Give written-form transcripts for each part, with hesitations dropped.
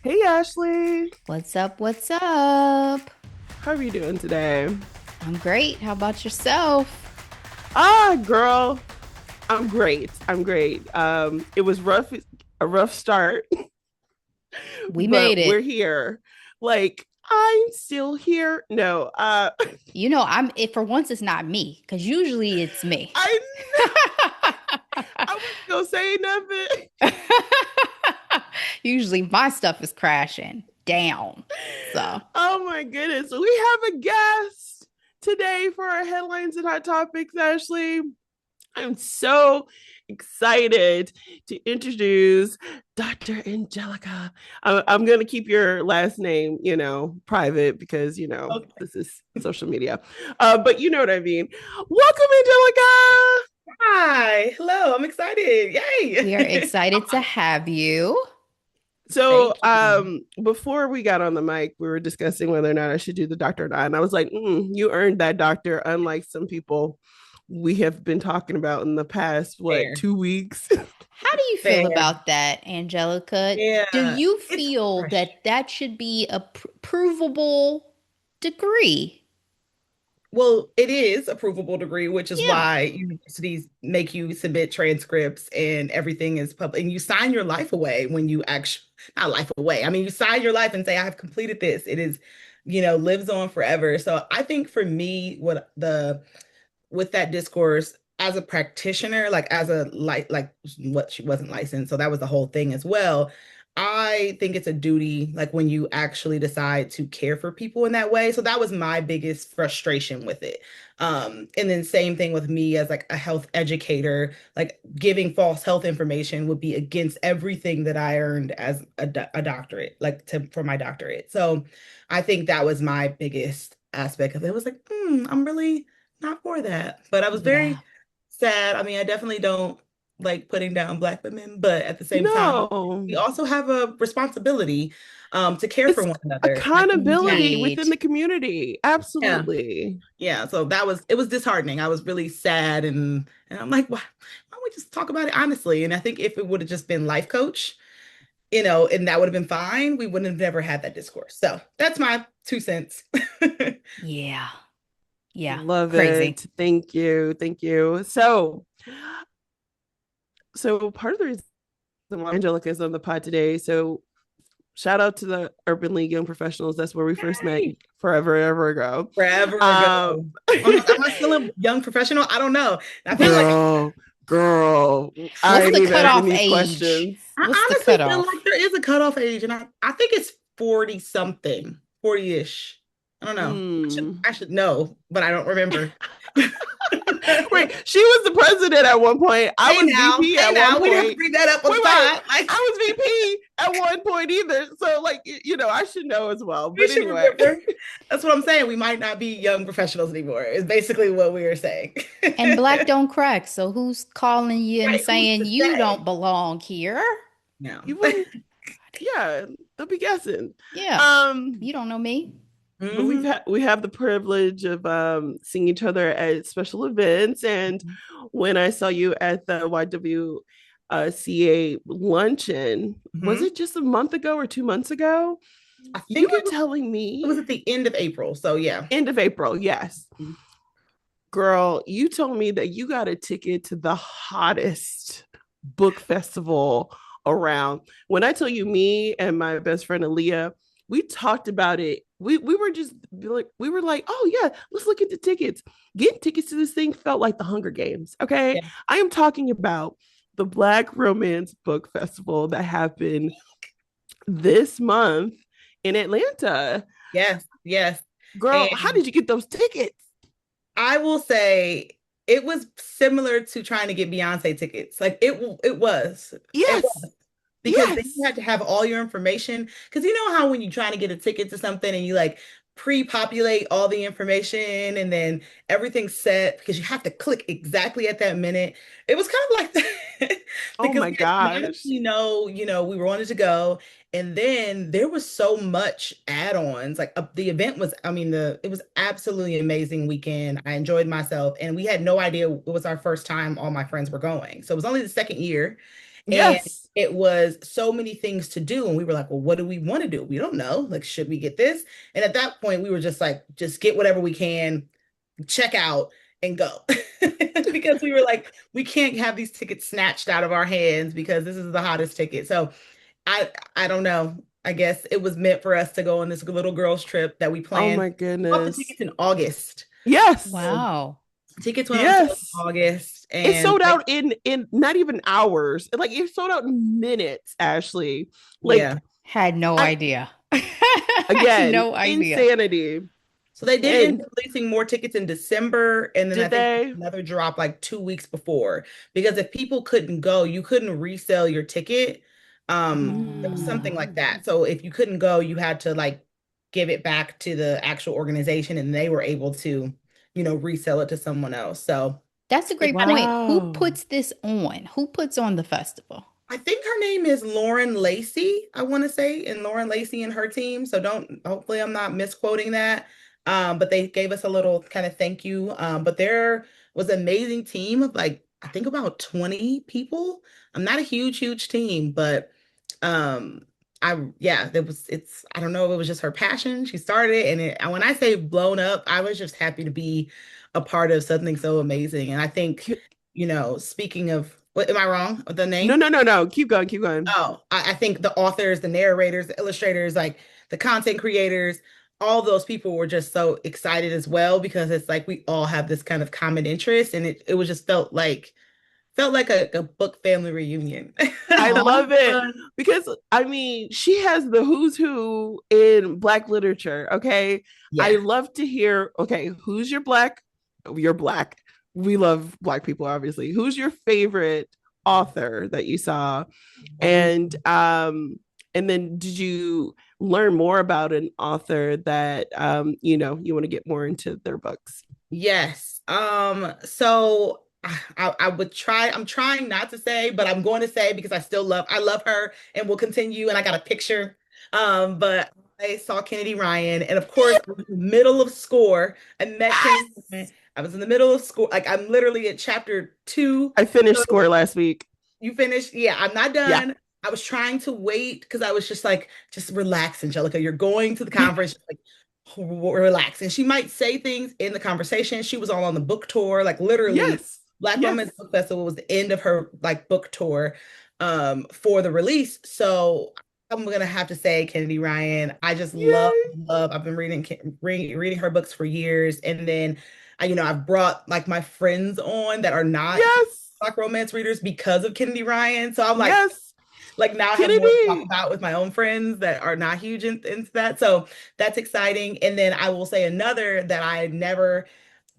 Hey Ashley, What's up? What's up? how are you doing today? I'm great. How about yourself? Girl, I'm great. I'm great. It was rough, a rough start, We made but we're it. here. Like, I'm still here. No, I'm it for once it's not me, because usually it's me. I know I wasn't gonna say nothing. Usually my stuff is crashing down. So, Oh my goodness. We have a guest today for our headlines and hot topics, Ashley. I'm so excited to introduce Dr. Angelica. I'm going to keep your last name, private because, okay. this is social media. But you know what I mean. Welcome, Angelica. Hi, hello, I'm excited. We are Yay. excited to have you. So, Thank you. before we got on the mic, we were discussing whether or not I should do the doctor or not. And I was like, you earned that doctor, unlike some people we have been talking about in the past, what, Fair, 2 weeks? How do you feel fair. about that, Angelica? Do Yeah, you it's feel fresh. that should be a provable degree? Well, it is a provable degree, which is Yeah. why universities make you submit transcripts and everything is public. And you sign your life away when you actually, not life away. I mean, you sign your life and say, I have completed this. It is, lives on forever. So I think for me, with that discourse as a practitioner, like as a like what she wasn't licensed, so that was the whole thing as well. I think it's a duty, like when you actually decide to care for people in that way. So that was my biggest frustration with it. And then same thing with me as like a health educator, like giving false health information would be against everything that I earned as a doctorate, like for my doctorate. So I think that was my biggest aspect of it. It was like, I'm really not for that. But I was Yeah. very sad. I mean, I definitely don't like putting down Black women, but at the same time, No, we also have a responsibility to care for it's one another. And I think we have, accountability Indeed. within the community. yeah, Absolutely. yeah. So it was disheartening. I was really sad and I'm like, why don't we just talk about it honestly? And I think if it would have just been life coach, and that would have been fine, we wouldn't have never had that discourse. So that's my 2 cents. Yeah. Yeah. Love Crazy. it. Thank you. Thank you. So part of the reason why Angelica is on the pod today. So shout out to the Urban League Young Professionals. That's where we first met Yay. forever, ever ago. Forever ago. Um, Am I still a young professional? I don't know. I feel like girl, girl, I What's ain't the even asking cutoff these age? questions. I What's the honestly feel like cutoff? there is a cutoff age, and I think it's 40 something, 40-ish. I don't know. Hmm. I should know, but I don't remember. Wait, she was the president at one point. I was VP Hey at one now, we didn't have to point. bring that up on the Wait. pod. Like I was VP at one point either. So, like, I should know as well. we But should anyway, remember. That's what I'm saying. We might not be young professionals anymore. Is basically what we are saying. And black don't crack. So who's calling you and Right? Who's saying to you don't say? belong here? No. you wouldn't, yeah, they'll be guessing. Yeah. Um, You don't know me. but hmm we have the privilege of seeing each other at special events. And when I saw you at the YWCA luncheon, was hmm it just a month ago or 2 months ago? I You think were telling it was me at the end of April. So yeah. end of April, yes. Girl, you told me that you got a ticket to the hottest book festival around. When I tell you, me and my best friend Aaliyah, we talked about it. We were just like, oh yeah, let's look into tickets. Getting tickets to this thing felt like the Hunger Games. Okay. Yeah. I am talking about the Black Romance Book Festival that happened this month in Atlanta. Yes. Yes. Girl, how And did you get those tickets? I will say it was similar to trying to get Beyonce tickets. Like it was. It Yes. was because then you Yes. had to have all your information. Because you know how when you're trying to get a ticket to something and you like pre-populate all the information and then everything's set because you have to click exactly at that minute. It was kind of like that Oh because my we did not gosh. actually know, we wanted to go. And then there was so much add-ons. Like the event was, I mean, it was absolutely amazing weekend. I enjoyed myself, and we had no idea it was our first time all my friends were going. So it was only the second year. Yes. It was so many things to do. And we were like, well, what do we want to do? We don't know. Like, should we get this? And at that point, we were just like, just get whatever we can, check out, and go. Because we were like, we can't have these tickets snatched out of our hands because this is the hottest ticket. So I don't know. I guess it was meant for us to go on this little girls trip that we Oh planned. my Bought the goodness. tickets in August. Yes. Wow. Tickets went on sale in Yes. August, It and sold out in not even hours. Like it sold out in minutes, Ashley. yeah. Like, had no I idea. Had again, no idea. insanity. So they did end And up releasing more tickets in December, and then I did think they? another drop like 2 weeks before. Because if people couldn't go, you couldn't resell your ticket. It was something like Mm. that. So if you couldn't go, you had to like give it back to the actual organization, and they were able to, resell it to someone else. So That's a great point. Who Wow. puts this on? Who puts on the festival? I think her name is Lauren Lacey, I want to say, and Lauren Lacey and her team. So hopefully I'm not misquoting that. But they gave us a little kind of thank you. But there was an amazing team of like, I think about 20 people. I'm not a huge team, but um, yeah, I don't know if it was just her passion. She started it, and when I say blown up, I was just happy to be a part of something so amazing. And I think, speaking of, what, am I wrong with the No, name? no, no, no. Keep going, keep going. Oh, I think the authors, the narrators, the illustrators, like the content creators, all those people were just so excited as well because it's like we all have this kind of common interest, and it was just felt like a book family reunion. I Aw. love it Fun. because I mean, she has the who's who in Black literature. Okay. I Yeah. love to hear, okay, who's your Black? You're Black. We love Black people, obviously. Who's your favorite author that you saw? Ooh. And then did you learn more about an author that you want to get more into their books? Yes. So I would try, I'm trying not to say, but I'm going to say because I love her and will continue. And I got a picture. But I saw Kennedy Ryan. And of course, I was in the middle of score. I met Kennedy Ryan. Yes. I was in the middle of score. Like I'm literally at chapter 2. I finished So Score last week. you finished? Yeah, I'm not Yeah. done. I was trying to wait because I was just like, just relax, Angelica. You're going to the conference. Like, relax. And she might say things in the conversation. She was all on the book tour, like literally Yes. Black Yes. Romance Book Festival was the end of her like book tour for the release. So I'm gonna have to say Kennedy Ryan. I just love, Yay. love. I've been reading her books for years. And then I've brought like my friends on that are not Yes. Black romance readers because of Kennedy Ryan. So I'm Yes. like now I have more to talk Kennedy. about with my own friends that are not huge into that. So that's exciting. And then I will say another that I never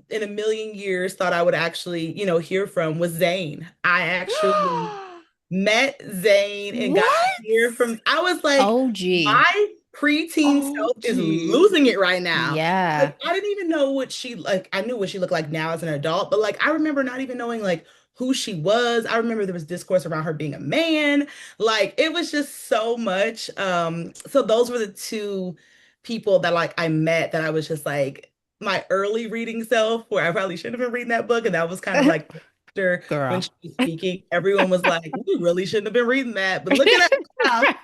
in a million years thought I would actually, hear from was Zane. I actually met Zane and got to What? hear from, I was like, OG. my preteen Oh, self is gee. losing it right now. Yeah. Like, I didn't even know what she like. I knew what she looked like now as an adult, but like I remember not even knowing like who she was. I remember there was discourse around her being a man. Like it was just so much. So those were the two people that like I met that I was just like my early reading self, where I probably shouldn't have been reading that book, and that was kind of like after when Girl. she was speaking, everyone was like, "We really shouldn't have been reading that," but look at us now.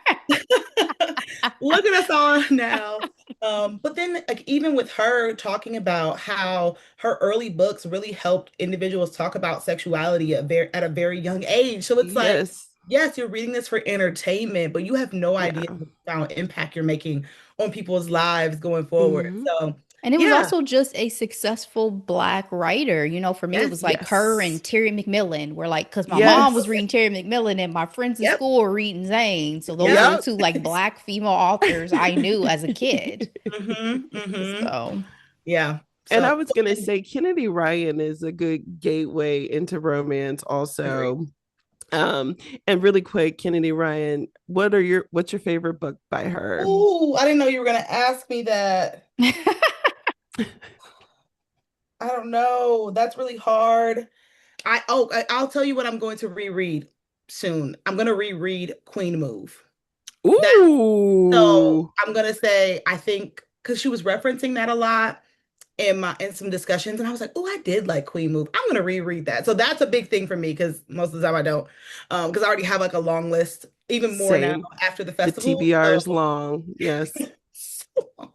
Look at us all now. But then, like, even with her talking about how her early books really helped individuals talk about sexuality at a very young age. So it's like, Yes. yes, you're reading this for entertainment, but you have no idea Yeah. the profound impact you're making on people's lives going forward. Hmm. So, And it was yeah, also just a successful Black writer. For me, it yes, was like her Yes. and Terry McMillan were like, because my mom was Yes. reading Terry McMillan and my friends in yep, school were reading Zane. So those yep. were the Yep. two like Black female authors I knew as a kid. Mm-hmm. So, Yeah. And I So, was gonna say Kennedy Ryan is a good gateway into romance agree. also. Um, and really quick, Kennedy Ryan, what's your favorite book by her? Oh, I didn't know you were gonna ask me that. I don't know. That's really hard. I'll tell you what I'm going to reread soon. I'm going to reread Queen Move. That so Ooh. I'm going to say I think because she was referencing that a lot. in some discussions, and I was like, oh, I did like Queen Move. I'm gonna reread that. So that's a big thing for me because most of the time I don't, because I already have like a long list, even more now Same. after the The festival. TBR So, is long. Yes. so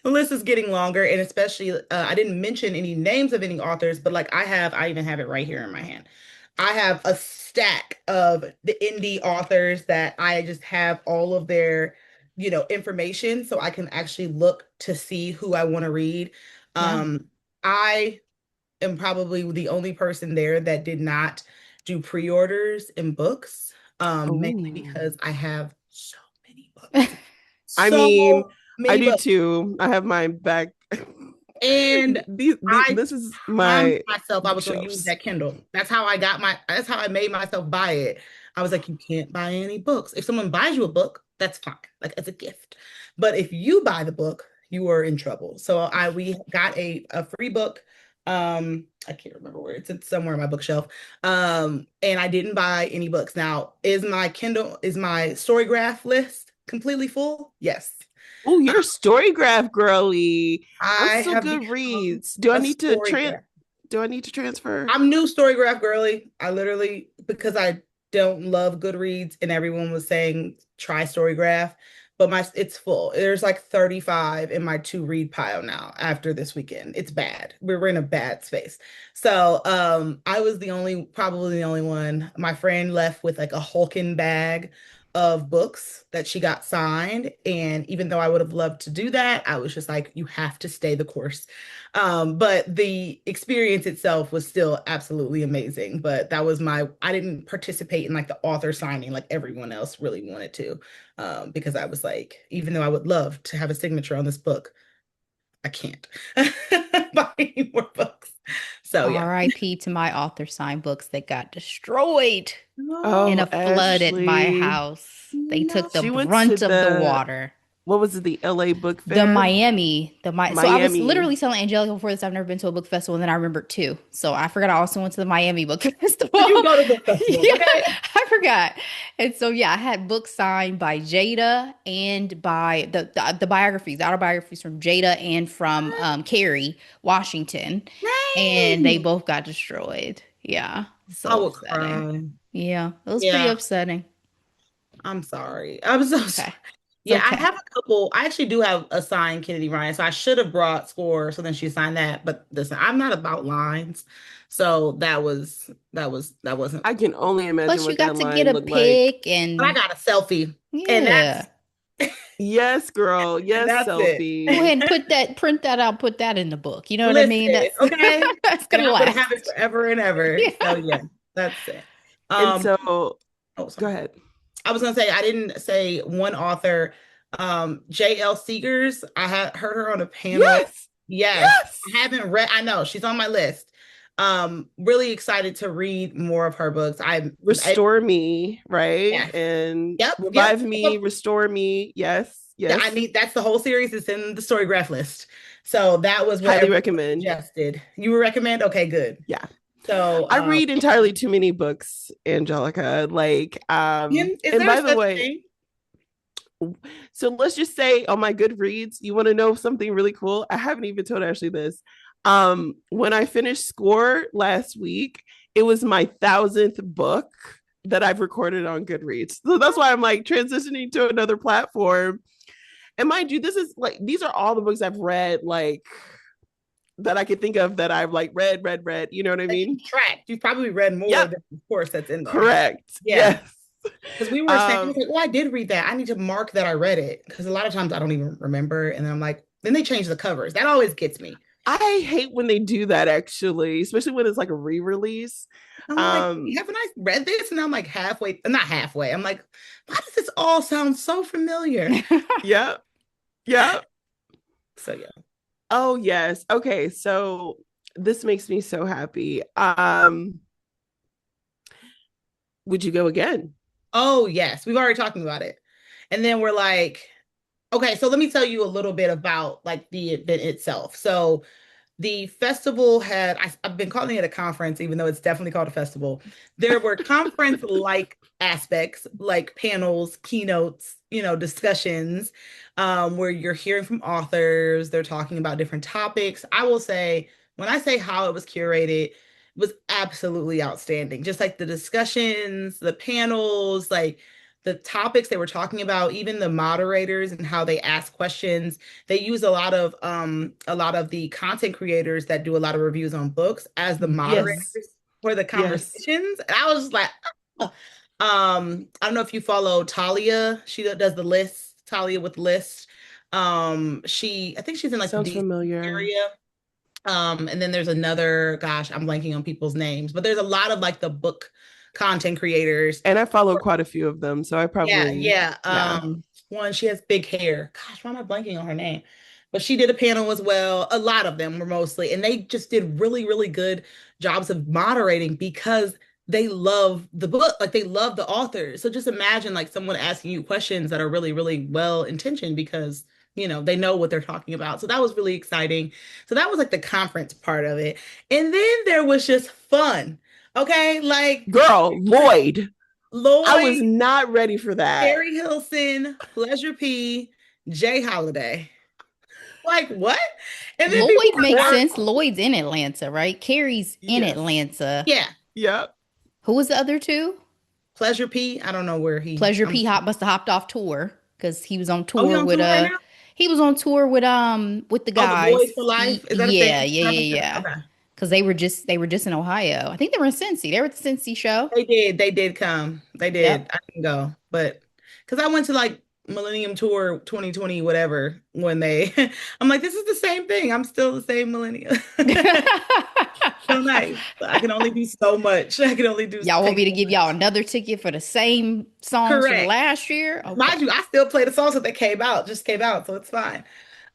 the list is getting longer, and especially I didn't mention any names of any authors, but like I even have it right here in my hand. I have a stack of the indie authors that I just have all of their, information so I can actually look to see who I want to read. Yeah. I am probably the only person there that did not do pre-orders in books, mainly Oh. because I have so many books. I So mean, I many do books. too. I have mine back. And I This is promised my myself I was going to use bookshelves. that Kindle. That's how I made myself buy it. I was like, you can't buy any books. If someone buys you a book, that's fine, like as a gift. But if you buy the book, you are in trouble. So we got a free book. I can't remember where it's somewhere on my bookshelf. And I didn't buy any books. Now, is my Storygraph list completely full? Yes. Oh, you're a Storygraph girly. I'm I still have good become reads. a Storygraph. Do I need to transfer? I'm new Storygraph girly. I literally, because I don't love Goodreads and everyone was saying try Storygraph, but it's full. There's like 35 in my to read pile now after this weekend. It's bad. We're in a bad space. So I was probably the only one. My friend left with like a hulking bag of books that she got signed. And even though I would have loved to do that, I was just like, you have to stay the course. But the experience itself was still absolutely amazing. But I didn't participate in like the author signing like everyone else really wanted to. Because I was like, even though I would love to have a signature on this book, I can't buy any more books. So yeah. R.I.P. to my author signed books that got destroyed in Oh, a No, flood at my Ashley. house. They took the no. She went to brunt of the water. what was it, the LA Book The Fair? Miami, so I was Miami. literally telling Angelica before this, I've never been to a book festival, and then I remembered too. So I forgot I also went to the Miami Book Festival. You go to book festivals, Yeah, okay? I forgot. And so yeah, I had books signed by Jada and by the biographies, the autobiographies from Jada and from Carrie Washington, and they Dang. both got destroyed. Yeah, I so would upsetting. cry. Yeah, it was pretty Yeah, upsetting. I'm sorry. I'm so sorry. Okay, it's Yeah, I okay. have a couple. I actually do have a signed Kennedy Ryan, so I should have brought Score. So then she signed that. But listen, I'm not about lines, so that wasn't. I can only imagine Plus, you what got that to get line a looked like. pic, But I and got a selfie, and yeah. Yes, girl. and Yes, that's it. Go selfie. ahead and print that out, put that in the book. You know what I mean? Listen, That's okay, that's and gonna I'm gonna have it last. forever and ever. So Yeah. yeah, that's it. And Um, so, oh, go sorry. ahead. I was gonna say I didn't say one author, J.L. Seegers. I had heard her on a panel. Yes. Yes, I Yes. haven't read. I know she's on my list. Really excited to read more of her books. I Restore me, right? yes, And yep. revive me, restore me. Yes. Yeah, Yes. that's the whole series. It's in the Storygraph list. So that was what Highly everyone recommend. suggested. You would recommend? Okay, good. Yeah. So, I read entirely too many books, Angelica. Like, is and there by the such way, thing? so let's just say on my Goodreads, you want to know something really cool? I haven't even told Ashley this. When I finished Score last week, it was my 1,000th book that I've recorded on Goodreads. So that's why I'm like transitioning to another platform. And mind you, this is like these are all the books I've read, like that I could think of that I've like read. You know what I That mean? you tracked. You've probably read more Yep. than the course that's in there. Correct. Yeah. Yes. Because we were saying, Um, like, oh, I did read that. I need to mark that I read it. Because a lot of times I don't even remember. And then I'm like, then they change the covers. That always gets me. I hate when they do that actually, especially when it's like a re-release. I'm like, Um, haven't I read this? And I'm like halfway, not halfway. I'm like, why does this all sound so familiar? yeah, yeah. So yeah. Oh yes. Okay, so this makes me so happy. Would you go again? Oh yes, we've already talked about it. And then we're like, okay, so let me tell you a little bit about like the event itself. So The festival had, I've been calling it a conference, even though it's definitely called a festival. There were conference-like aspects, like panels, keynotes, discussions, where you're hearing from authors. They're talking about different topics. I will say, when I say how it was curated, it was absolutely outstanding. Just like the discussions, the panels, like the topics they were talking about, even the moderators and how they ask questions. They use a lot of the content creators that do a lot of reviews on books as the Yes. moderators for the Yes. conversations. And I was just like, oh. I don't know if you follow Talia. She does the list, Talia with list. I think she's in like the Sounds DC familiar. area. And then there's another, gosh, I'm blanking on people's names, but there's a lot of like the book content creators. And I follow quite a few of them. So I Yeah, probably, yeah. yeah. One, she has big hair. Gosh, why am I blanking on her name? But she did a panel as well. A lot of them were mostly, and they just did really, really good jobs of moderating because they love the book, like they love the author. So just imagine like someone asking you questions that are really, really well intentioned because they know what they're talking about. So that was really exciting. So that was like the conference part of it. And then there was just fun. Okay, like Girl, Lloyd. I Lloyd, was not ready for that. Carrie Hilson, Pleasure P, Jay Holiday. Like what? And then people Lloyd were makes going, sense. Lloyd's in Atlanta, right? Carrie's in Yes. Atlanta. yeah, Yep. Who was the other two? Pleasure P. I don't know where he. Pleasure P must have hopped off tour because he was on Oh, he tour on with tour right now? he was on tour with the Oh, the Boys for guys. Life. Is that a Yeah, thing? yeah, yeah, yeah. Okay. Because they were just in Ohio. I think they were in Cincy. They were at the Cincy show. They did come. They did. Yep. I didn't go, but because I went to like Millennium Tour 2020, whatever, when they, I'm like, this is the same thing. I'm still the same millennial. So nice. But I can only do so much. I can only do Y'all want take me to so give y'all much. another ticket for the same songs from Correct. last year? Mind Okay. you, I still play the songs that they came out, just came out, so it's fine.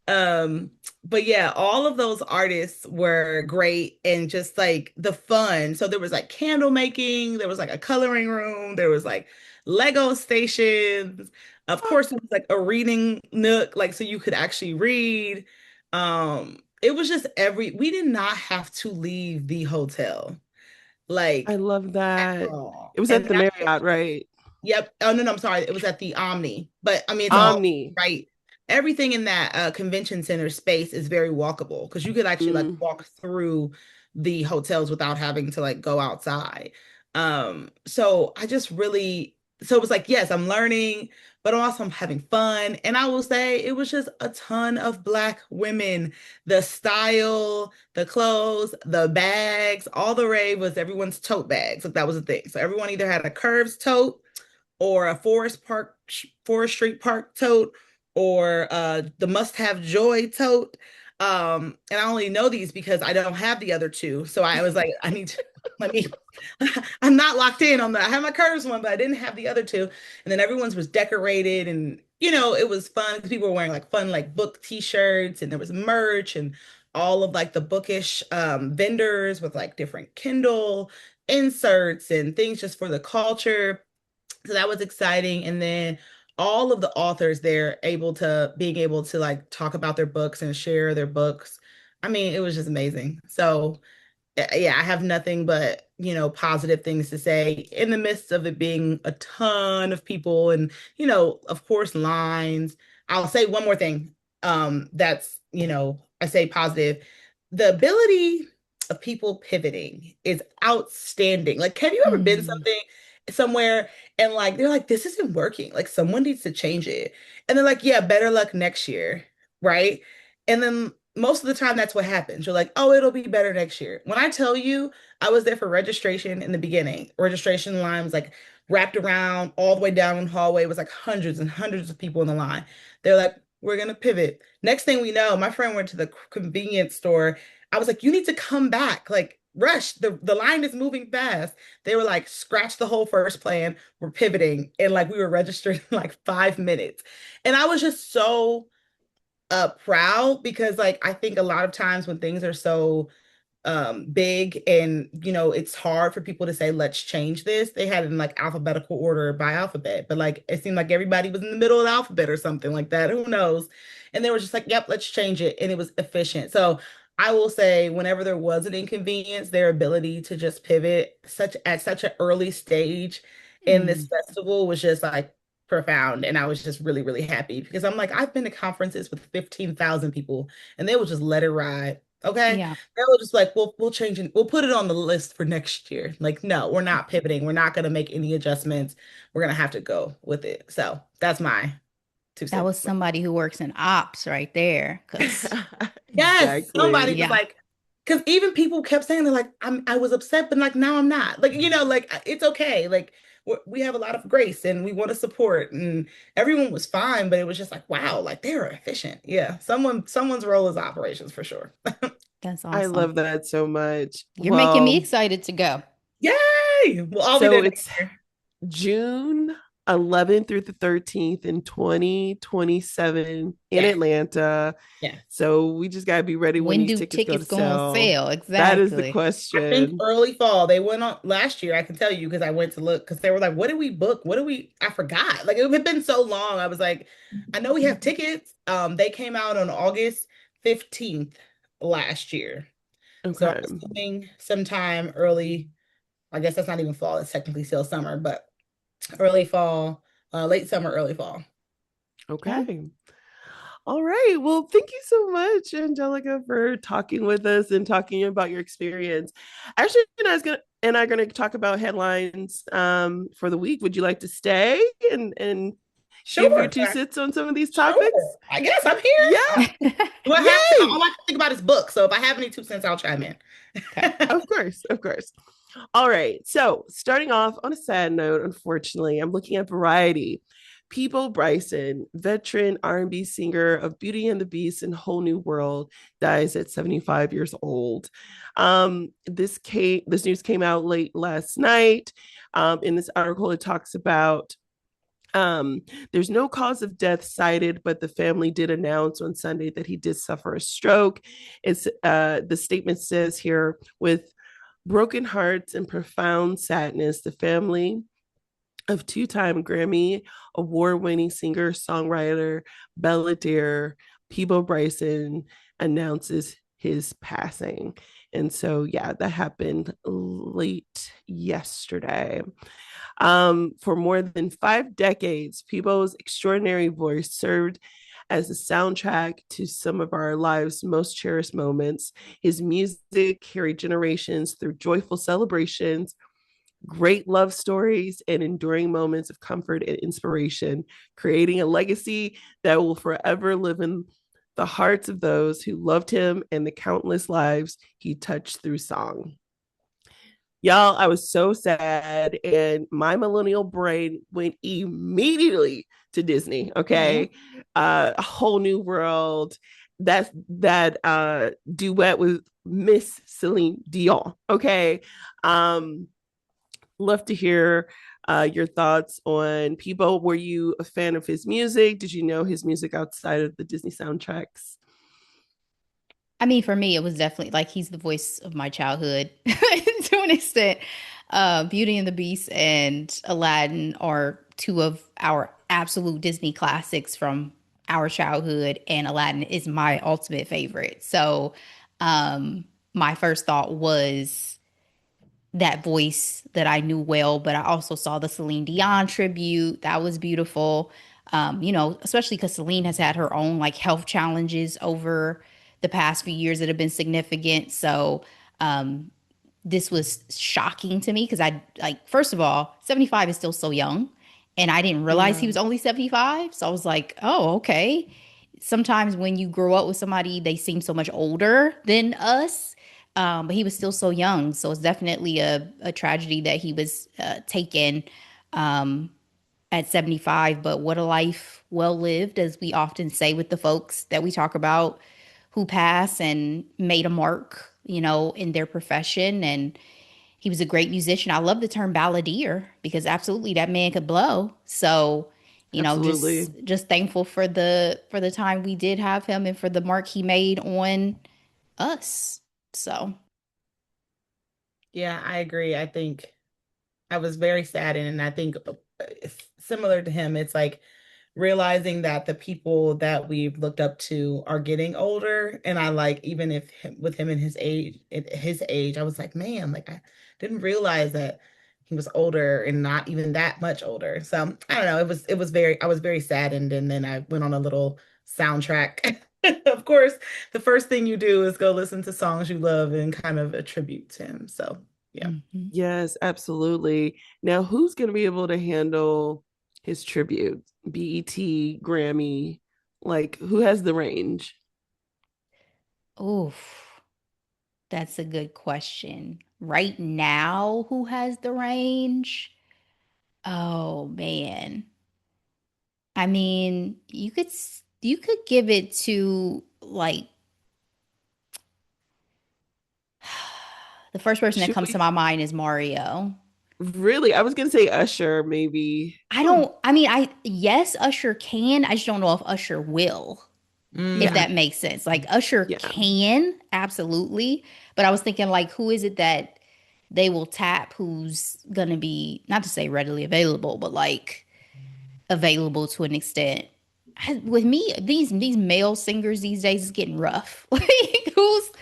Um, but yeah, all of those artists were great and just like the fun. So there was like candle making, there was like a coloring room, there was like Lego stations. Of course, it was like a reading nook, like so you could actually read. It was just we did not have to leave the hotel, I like love at that. all. It was And at the that's what Marriott, right? Yep. Oh no, no, I'm sorry. It was at the Omni. But I mean it's all Omni. right. Everything in that convention center space is very walkable because you could actually like Mm, walk through the hotels without having to like go outside. So I just really so it was like, yes, I'm learning, but also I'm having fun. And I will say it was just a ton of Black women. The style, the clothes, the bags, all the rave was everyone's tote bags. Like that was the thing. So everyone either had a Curves tote or a Forest Street Park tote or the Must Have Joy tote. And I only know these because I don't have the other two. So I was like, I need to let me I'm not locked in on that. I have my Curves one, but I didn't have the other two. And then everyone's was decorated and it was fun because people were wearing like fun like book t-shirts and there was merch and all of like the bookish vendors with like different Kindle inserts and things just for the culture. So that was exciting. And then all of the authors there being able to like talk about their books and share their books. I mean, it was just amazing. So yeah, I have nothing but, positive things to say in the midst of it being a ton of people and, of course, lines. I'll say one more thing. That's, I say positive. The ability of people pivoting is outstanding. Like, have you ever been Mm. somewhere and like they're like, this isn't working. Like someone needs to change it. And they're like, yeah, better luck next year. Right. And then most of the time that's what happens. You're like, oh, it'll be better next year. When I tell you, I was there for registration in the beginning. Registration line was like wrapped around all the way down the hallway. It was like hundreds and hundreds of people in the line. They're like, we're gonna pivot. Next thing we know, my friend went to the convenience store. I was like, you need to come back. Like, rush. The line is moving fast. They were like, scratch the whole first plan. We're pivoting. And like we were registered in like 5 minutes. And I was just so proud because like I think a lot of times when things are so big and it's hard for people to say let's change this. They had it in like alphabetical order by alphabet, but like it seemed like everybody was in the middle of the alphabet or something like that, who knows. And they were just like, yep, let's change it, and it was efficient. So I will say, whenever there was an inconvenience, their ability to just pivot such an early stage in this Mm, festival was just like profound. And I was just really, really happy because I'm like, I've been to conferences with 15,000 people and they will just let it ride. Okay. yeah, They will just like, we'll change it. We'll put it on the list for next year. Like, no, we're not pivoting. We're not going to make any adjustments. We're going to have to go with it. So that's my two that was cents. somebody who works in ops right there. Because, Yes, somebody Exactly. was yeah, like, because even people kept saying they're like, I was upset, but like now I'm not. Like, like it's okay. Like we have a lot of grace and we want to support, and everyone was fine, but it was just like, wow, like they were efficient. Yeah, someone's role is operations for sure. that's I awesome. love that so much. You're making me Well, excited to go. Yay! Well, I'll be so there next it's year. June 11th through the 13th in 2027 in Yeah, Atlanta. yeah. So we just got to be ready when When these do tickets go to tickets go on sell. sale? That is the Exactly. I think question. early fall. They went on last year. I can tell you because I went to look because they were like, "What did we book? What did we?" I forgot. Like it had been so long. I was like, "I know we have tickets." They came out on August 15th last year, so I'm Okay. assuming sometime early. I guess that's not even fall. It's technically still summer, but early fall, late summer, early fall. Yeah. Okay. All right. Well, thank you so much, Angelica, for talking with us and talking about your experience. Actually, and I gonna talk about headlines for the week. Would you like to stay and give your Sure, two cents on some of these sure. topics? I guess I'm here. Yeah. Do I have to? Yay. All I can think about is books. So if I have any 2 cents, I'll chime in. Okay. Of course, of course. All right. So, starting off on a sad note, unfortunately, I'm looking at Variety. Peabo Bryson, veteran R&B singer of Beauty and the Beast and Whole New World, dies at 75 years old. This news came out late last night. In this article, it talks about um, there's no cause of death cited, but the family did announce on Sunday that he did suffer a stroke. It's the statement says here with broken hearts and profound sadness, the family of two-time Grammy award-winning singer-songwriter Bella Dare Peabo Bryson announces his passing. And so, yeah, that happened late yesterday. For more than 5 decades, Peebo's extraordinary voice served as a soundtrack to some of our lives' most cherished moments. His music carried generations through joyful celebrations, great love stories, and enduring moments of comfort and inspiration, creating a legacy that will forever live in the hearts of those who loved him and the countless lives he touched through song. Y'all, I was so sad, and my millennial brain went immediately to Disney. Yeah. Okay, a whole new world. That duet with Miss Celine Dion. Okay, um, love to hear your thoughts on Peebo. Were you a fan of his music? Did you know his music outside of the Disney soundtracks? I mean, for me, it was definitely like he's the voice of my childhood to an extent. Beauty and the Beast and Aladdin are two of our absolute Disney classics from our childhood, and Aladdin is my ultimate favorite. So, um, my first thought was that voice that I knew well, but I also saw the Celine Dion tribute. That was beautiful. Especially because Celine has had her own like health challenges over the past few years that have been significant. So this was shocking to me because I like, first of all, 75 is still so young. And I didn't realize he Yeah, was only 75. So I was like, oh, okay. Sometimes when you grow up with somebody, they seem so much older than us. But he was still so young. So it's definitely a tragedy that he was taken at 75. But what a life well lived, as we often say with the folks that we talk about who pass and made a mark, in their profession. And he was a great musician. I love the term balladeer because absolutely that man could blow. So, absolutely. just thankful for the time we did have him and for the mark he made on us. So, Yeah, I agree. I think I was very saddened, and I think similar to him, it's like realizing that the people that we've looked up to are getting older. And I like, even if with him and his age, I was like, man, like I didn't realize that he was older and not even that much older. So I don't know. I was very saddened. And then I went on a little soundtrack. Of course, the first thing you do is go listen to songs you love and kind of attribute to him. So yeah. Mm-hmm. Yes, absolutely. Now, who's going to be able to handle his tribute? BET, Grammy, like who has the range? Oof, that's a good question. Right now, who has the range? Oh man. I mean, you could give it to like the first person that Should comes to we my mind is Mario. really? I was going to say Usher, maybe. Yes, Usher can. I just don't know if Usher will, if Mm, Yeah, that makes sense. Like Usher yeah, can, absolutely. But I was thinking, like, who is it that they will tap who's gonna be, not to say readily available, but like available to an extent. With me, these male singers these days is getting rough. Like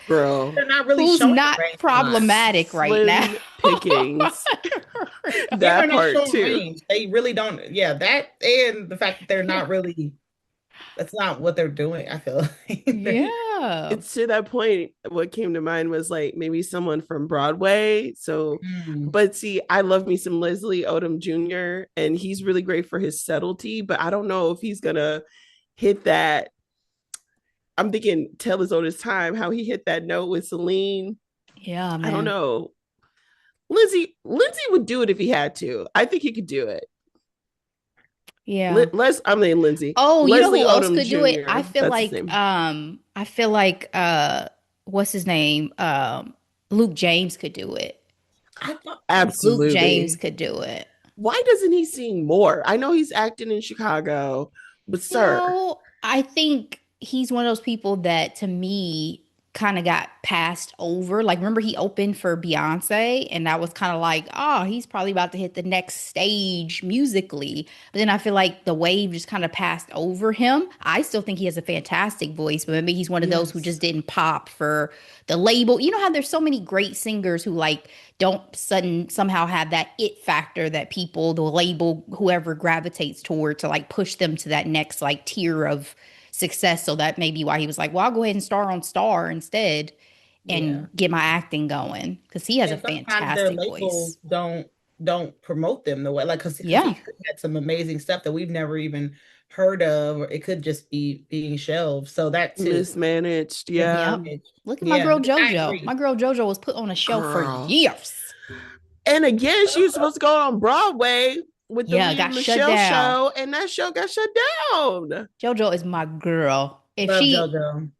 girl. they're not really who's showing the not range a lot. problematic right now? Slim pickings. They are That not part showing too. range. They really don't. Yeah, that and the fact that they're not really, that's not what they're doing, I feel like. Yeah. It's to that point. What came to mind was like maybe someone from Broadway. So, Mm, but see, I love me some Leslie Odom Jr., and he's really great for his subtlety, but I don't know if he's gonna hit that. I'm thinking Tell As Old As Time, how he hit that note with Celine. Yeah, I don't man. know. Lindsay would do it if he had to. I think he could do it. Yeah. I mean Lindsay. Oh, you know Leslie who else Odom could do it? Jr. That's his name. I feel like what's his name? Luke James could do it. I thought Luke James Absolutely. could do it. Why doesn't he sing more? I know he's acting in Chicago, but sir, I think he's one of those people that to me kind of got passed over. Like, remember he opened for Beyonce, and that was kind of like, oh, he's probably about to hit the next stage musically. But then I feel like the wave just kind of passed over him. I still think he has a fantastic voice, but maybe he's one of those who yes, just didn't pop for the label. You know how there's so many great singers who like don't somehow have that it factor that people, the label, whoever gravitates toward to like push them to that next like tier of success. So that may be why he was like, well, I'll go ahead and star on Star instead and yeah. get my acting going because he has a And sometimes their fantastic voice. labels don't promote them the way, like, because he Yeah. could had some amazing stuff that we've never even heard of, or it could just be being shelved. So that too, mismanaged. Yeah, Yep. mismanaged. Look at my Yeah, girl but I JoJo. My agree. girl JoJo was put on a shelf for girl. years. And again, she was supposed to go on Broadway with the Yeah, Leah got shut Michelle down. show, and that show got shut down. JoJo is my girl. If Love she JoJo.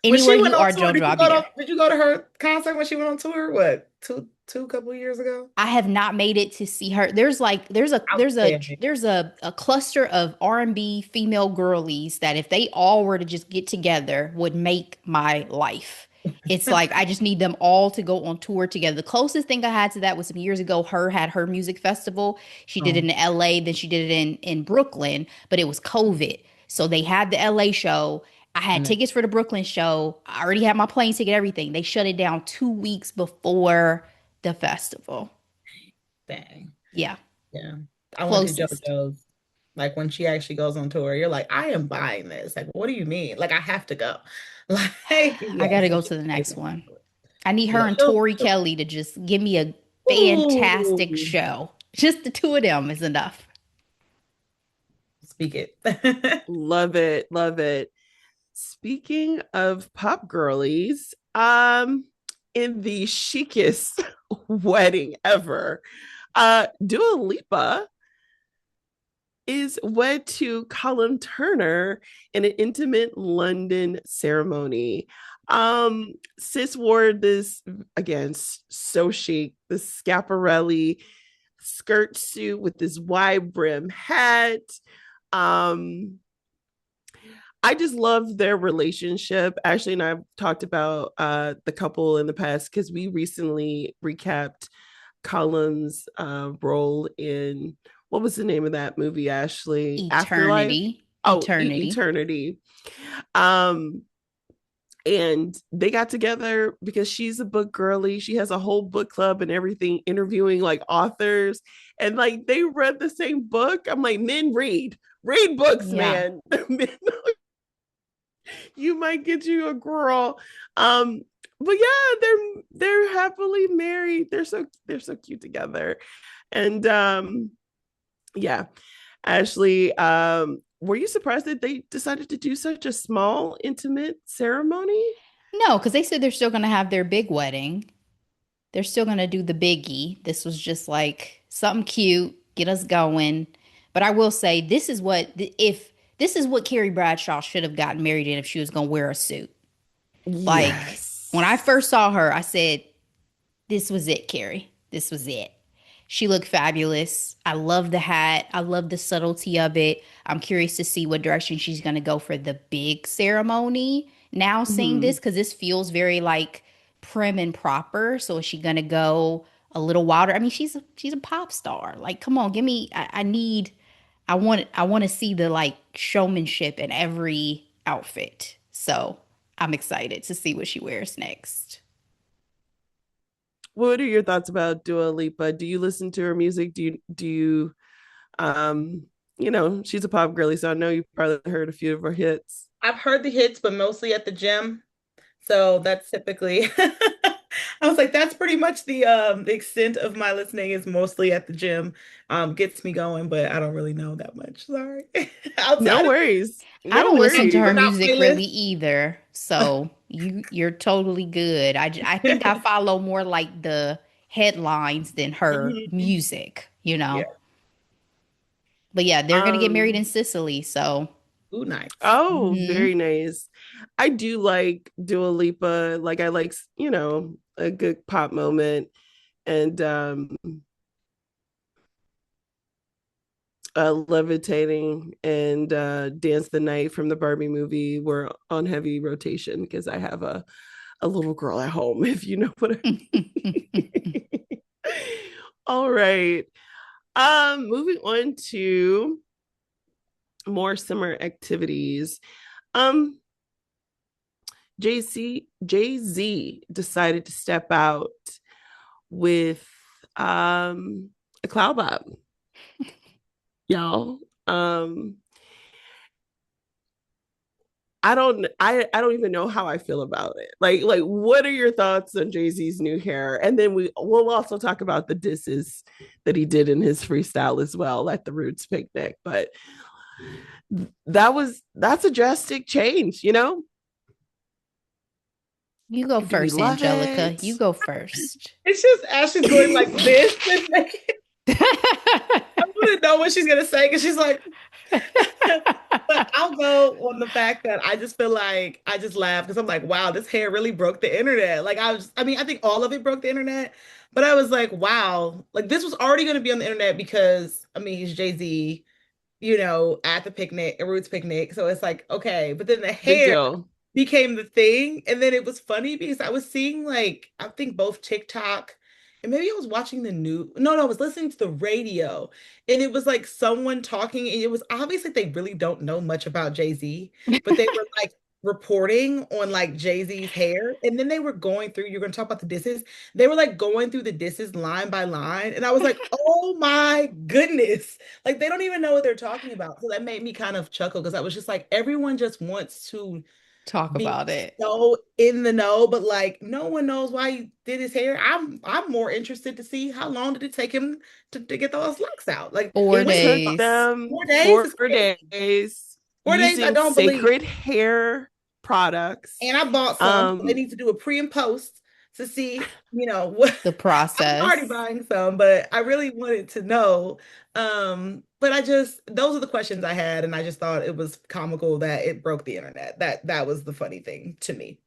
When anywhere she went you on are, tour, JoJo, I'll be there. did you go to her concert when she went on tour? What, two couple of years ago? I have not made it to see her. There's like Outstanding. there's a cluster of R&B female girlies that if they all were to just get together would make my life. It's like I just need them all to go on tour together. The closest thing I had to that was some years ago. Her had her music festival. She did it Oh, in LA, then she did it in Brooklyn, but it was COVID. So they had the LA show. I had and then, tickets for the Brooklyn show. I already had my plane ticket, everything. They shut it down 2 weeks before the festival. dang. Yeah, Yeah. I went to closest. JoJo's. Like when she actually goes on tour, you're like, I am buying this. Like, what do you mean? Like, I have to go. Like, I yeah. got to So go she's to the next amazing. one. I need her Yeah. and Tori Kelly to just give me a fantastic Ooh, show. Just the two of them is enough. speak it. Love it, love it. Speaking of pop girlies, in the chicest wedding ever, Dua Lipa is wed to Callum Turner in an intimate London ceremony. Sis wore this again, so chic, the Schiaparelli skirt suit with this wide brim hat. Um, I just love their relationship. Ashley and I have talked about the couple in the past because we recently recapped Colin's role in what was the name of that movie, Ashley? Afterlife? Eternity. Oh, Eternity. Eternity. Um, and they got together because she's a book girly. She has a whole book club and everything, interviewing like authors, and like they read the same book. I'm like, men read books, Yeah. man. You might get you a girl. Um, but yeah, they're happily married. They're so cute together. And yeah, Ashley, were you surprised that they decided to do such a small, intimate ceremony? No, because they said they're still going to have their big wedding. They're still going to do the biggie. This was just like something cute, get us going. But I will say, this is what Carrie Bradshaw should have gotten married in if she was going to wear a suit. Like when I Yes. first saw her, I said, this was it, Carrie. This was it. She looked fabulous. I love the hat. I love the subtlety of it. I'm curious to see what direction she's going to go for the big ceremony. Now seeing this, Mhm. because this feels very like prim and proper. So is she going to go a little wilder? I mean, she's a pop star. Like, come on, give me. I want to see the like showmanship in every outfit. So I'm excited to see what she wears next. What are your thoughts about Dua Lipa? Do you listen to her music? Do you um she's a pop girly, so I know you probably heard a few of her hits. I've heard the hits, but mostly at the gym. So that's typically I was like, that's pretty much the extent of my listening is mostly at the gym. Gets me going, but I don't really know that much. Sorry. No Outside of worries. I No don't listen to her worries. workout music really playlist. either. So you're totally good. I think I follow more like the headlines than her Mhm. music, you Yeah. know. But yeah, they're gonna get married Um in Sicily. So Ooh, nice. oh, mhm. very nice. I do like Dua Lipa. Like I like, a good pop moment. And Levitating and Dance the Night from the Barbie movie were on heavy rotation because I have a little girl at home, if you know what I mean. All right. Moving on to more summer activities. Um, Jay Z decided to step out with a cloud bomb, y'all. Um, I don't even know how I feel about it. Like what are your thoughts on Jay-Z's new hair? And then we'll also talk about the disses that he did in his freestyle as well at the Roots picnic. But that's a drastic change, you know? You go Do we first, love Angelica. it? You go first. It's just Ashley's going like this and I want to know what she's gonna say because she's like, but I'll go on the fact that I just feel like I just laugh because I'm like, wow, this hair really broke the internet. Like I mean, I think all of it broke the internet, but I was like, wow, like this was already going to be on the internet because I mean, he's Jay-Z, at the picnic, a Roots picnic. So it's like, okay, but then the Big hair deal. became the thing. And then it was funny because I was seeing like, I think both TikTok and maybe I was watching the news. No, I was listening to the radio and it was like someone talking. And it was obvious like they really don't know much about Jay-Z, but they were like reporting on like Jay-Z's hair. And then they were going through, you're going to talk about the disses. They were like going through the disses line by line. And I was like, oh my goodness. Like they don't even know what they're talking about. So that made me kind of chuckle because I was just like, everyone just wants to Talk be about it. so in the know, but like no one knows why he did his hair. I'm more interested to see how long did it take him to get those locks out. Like Four It what took days. them 4 days is 4 crazy. days 4 days I using don't believe. sacred hair products. And I bought some. So they Um, need to do a pre and post to see, what The I was already process. buying some, but I really wanted to know. But those are the questions I had, and I just thought it was comical that it broke the internet. That was the funny thing to me.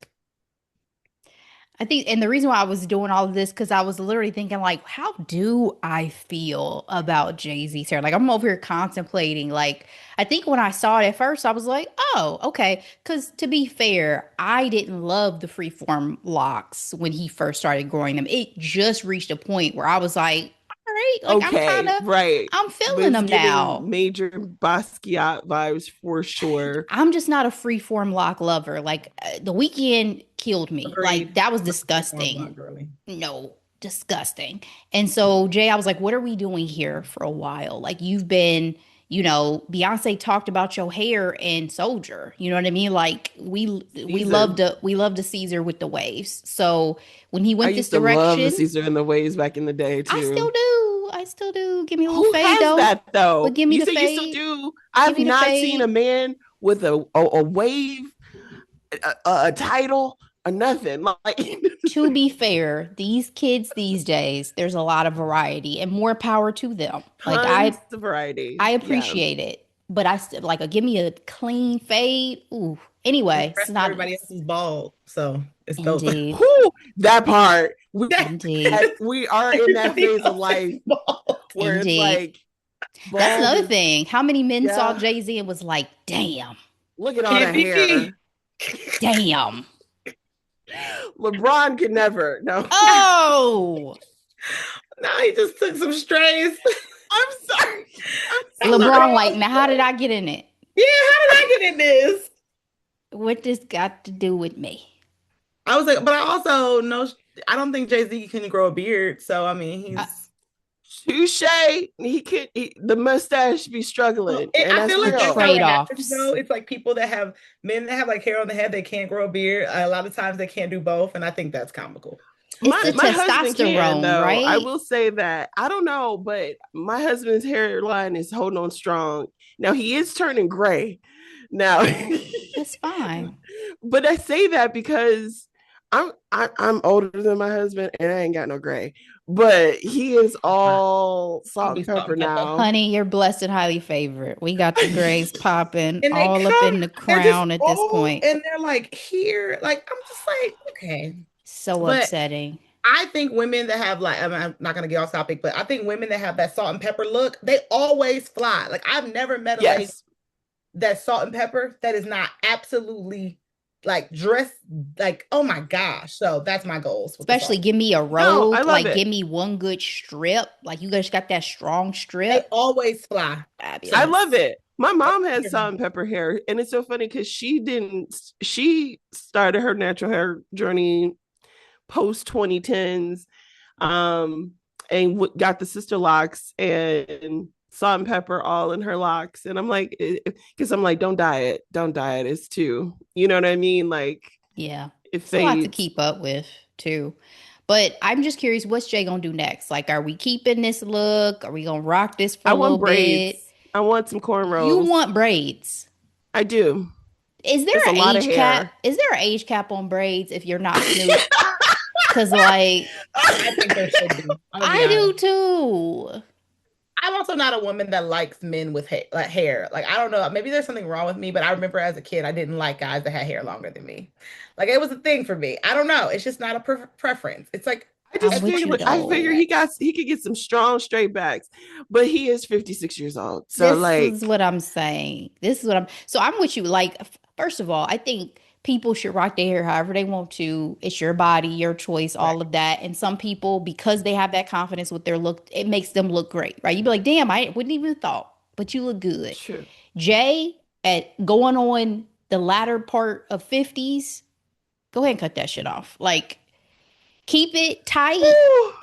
I think, and the reason why I was doing all of this because I was literally thinking, like, how do I feel about Jay-Z's hair? Like, I'm over here contemplating. Like, I think when I saw it at first, I was like, oh, okay. Because to be fair, I didn't love the freeform locks when he first started growing them. It just reached a point where I was like, all right. Like Okay, right. I'm But feeling it's them giving now. major Basquiat vibes for sure. I'm just not a freeform lock lover. Like the weekend killed me. Like Agreed. that was Not a disgusting. black girly. No, disgusting. And so Jay, I was like, what are we doing here for a while? Like you've been, Beyonce talked about your hair and Soldier. You know what I mean? Like Caesar. we loved the Caesar with the waves. So when he I went this used to love the direction, Caesar and the waves back in the day I still too. do. I still do. Give me a little Who fade has though. that though? But give me You the say you still fade. do. Give I've me the not seen a fade. man with a wave, a title, or nothing. Like To be fair, these kids these days, there's a lot of variety and more power to them. Like tons of variety. I Yeah. appreciate it, but I still like give me a clean fade. Ooh. And the Anyway, it's rest of not everybody else is bald. So it's those. indeed, Whew, that part. indeed, We are in that Everybody phase of else life is bald. where it's indeed. like That's bald another is thing. How many men saw yeah. Jay Z and was like, "Damn, Look at all Can't that be me. hair. damn, LeBron could never. No. oh." Now he just took some strays. I'm sorry. I'm LeBron, sorry. like, now how did I get in it? Yeah, how did I get in this? What this got to do with me? I was like, but I also know I don't think Jay-Z can grow a beard. So I mean, he's. Touche. The mustache be struggling, and I that's feel like that's real. how it happens Trade-offs. though. It's like people that have men that have like hair on the head, they can't grow a beard. A lot of times they can't do both, and I think that's comical. It's the My husband can testosterone, though. I right? will say that I don't know, but my husband's hairline is holding on strong. Now he is turning gray. Now, That's fine. but I say that because I'm older than my husband and I ain't got no gray. But he is all I'll salt be and salt pepper and pepper. now. Honey, you're blessed and highly favored. We got the grays popping And they all up come, in the they're just crown at this old, point. and they're like here. Like I'm just like, okay. So But upsetting. I think women that have like, I'm not gonna get off topic, but I think women that have that salt and pepper look, they always fly. Like I've never met a lady Yes. that's salt and pepper that is not absolutely like dressed like, oh my gosh. So that's my goals with the Especially salt. give me a No, I robe, love like it. give me one good strip. Like you guys got that strong They strip. always fly. I Fabulous. love it. My mom Every has year. salt and pepper hair, and it's so funny because she started her natural hair journey post 2010s, and got the sister locks and salt and pepper all in her locks. And I'm like, because I'm like, don't dye it. It's too, you know what I mean? Like, Yeah. it It's a lot to fades. keep up with too. But I'm just curious, what's Jay gonna do next? Like, are we keeping this look? Are we gonna rock this for I a little want bit? braids. I want some You cornrows. want braids. I do. Is there It's a an lot of age cap? hair. Is there an age cap on braids if you're not Snoop? Because like I think there should be. I do too. I'm also not a woman that likes men with hair. Like I don't know, maybe there's something wrong with me, but I remember as a kid I didn't like guys that had hair longer than me. Like it was a thing for me. I don't know. It's just not a preference. It's like I'm with you I figure though. he could get some strong straight backs, but he is 56 years old. So This like, is what I'm saying. This is what I'm so I'm with you. Like, first of all, I think people should rock their hair however they want to. It's your body, your choice, all of that. And some people, because they have that confidence with their look, it makes them look great, right? You'd be like, damn, I wouldn't even thought, but you look good. true. Jay, at going on the latter part of 50s, go ahead and cut that shit off. Like, keep it tight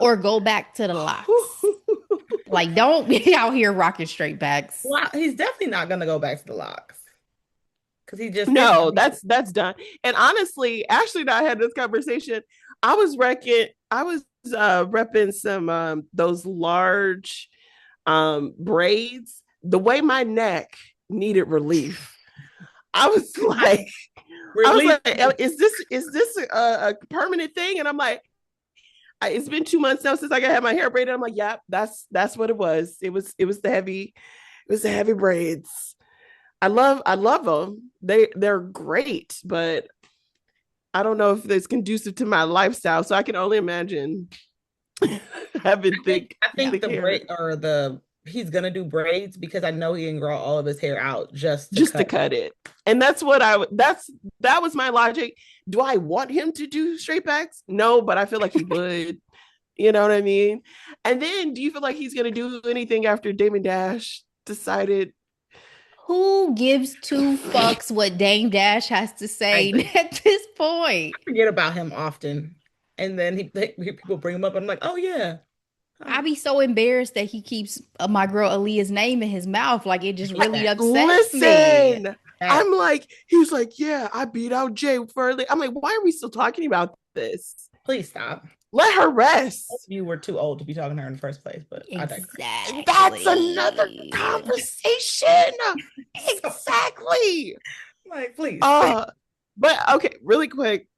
or go back to the locks. Like, don't be out here rocking straight backs. well, he's definitely not gonna go back to the locks. Because he just No, that's done. And honestly, Ashley and I had this conversation. I was repping some those large braids. The way my neck needed relief. I was like, is this a permanent thing? And I'm like, it's been 2 months now since I had my hair braided. I'm like, yeah, that's what it was. It was the heavy braids. I love them. They're great, but I don't know if it's conducive to my lifestyle. So I can only imagine having thick. I think the hair. braid or he's gonna do braids because I know he can grow all of his hair out just to cut it. And that's what that was my logic. Do I want him to do straight backs? No, but I feel like he would. You know what I mean? And then do you feel like he's going to do anything after Damon Dash decided? Who gives two fucks what Dame Dash has to I say agree. at this point? I forget about him often. And then people bring him up, and I'm like, oh yeah. I Oh, be so embarrassed that he keeps my girl Aaliyah's name in his mouth. Like it just I hate really that. upsets me. Listen, That I'm like, he was like, yeah, I beat out Jay Furley. I'm like, why are we still talking about this? Please stop. Let her rest. You were too old to be talking to her in the first place, but I digress. That's another Exactly. conversation. So, Exactly. like, please. But okay, really quick.